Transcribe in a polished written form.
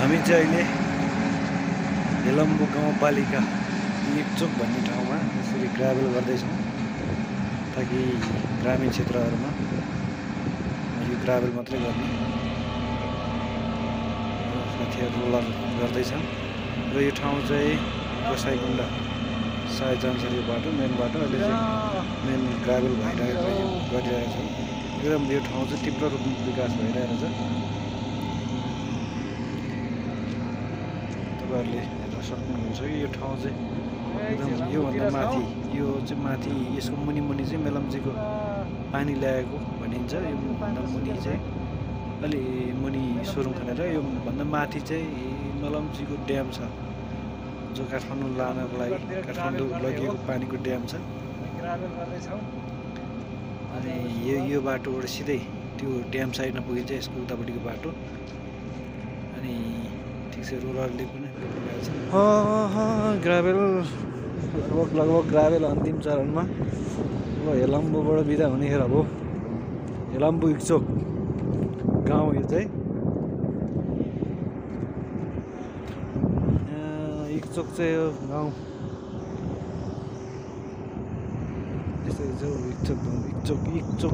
हामी चाहिँ अहिले हेलम्बु गाउँपालिका इकचोक भन्ने ठाउँमा यसरी ग्राभल गर्दैछौँ ताकि ग्रामीण क्षेत्रहरूमा यो ग्राभल मात्रै गर्ने साथीहरू रोलर गर्दैछन् र यो ठाउँ चाहिँ गोसाइकुण्ड सायद जान्छ यो बाटो मेन बाटो अहिले चाहिँ मेन ग्राभल गरिरहेको छ एकदम यो ठाउँ चाहिँ तीव्र रूपमा विकास भइरहेको छ तपाईँहरूले हेर्न सक्नुहुन्छ कि यो ठाउँ चाहिँ एकदम योभन्दा माथि यो चाहिँ माथि यसको मुनि मुनि चाहिँ मेलम्चीको पानी ल्याएको भनिन्छ यो भन्दा मुनि चाहिँ अलि मुनि सुरुङ खनेर यो भन्दा माथि चाहिँ मेलम्चीको ड्याम छ जो काठमाडौँ लानको लागि काठमाडौँ लगिएको पानीको ड्याम छ अनि यो बाटोबाट सिधै त्यो ड्याम साइडमा पुगिन्छ यसको उतापट्टिको बाटो अनि ठिक छ रोलरले पनि ग्राभल लगभग ग्राभल अन्तिम चरणमा अब हेलम्बुबाट बिदा हुनेखेर अब हेलम्बु इकचोक गाउँ यो चाहिँ इकचोक चाहिँ यो गाउँ यस्तै छ इकचोक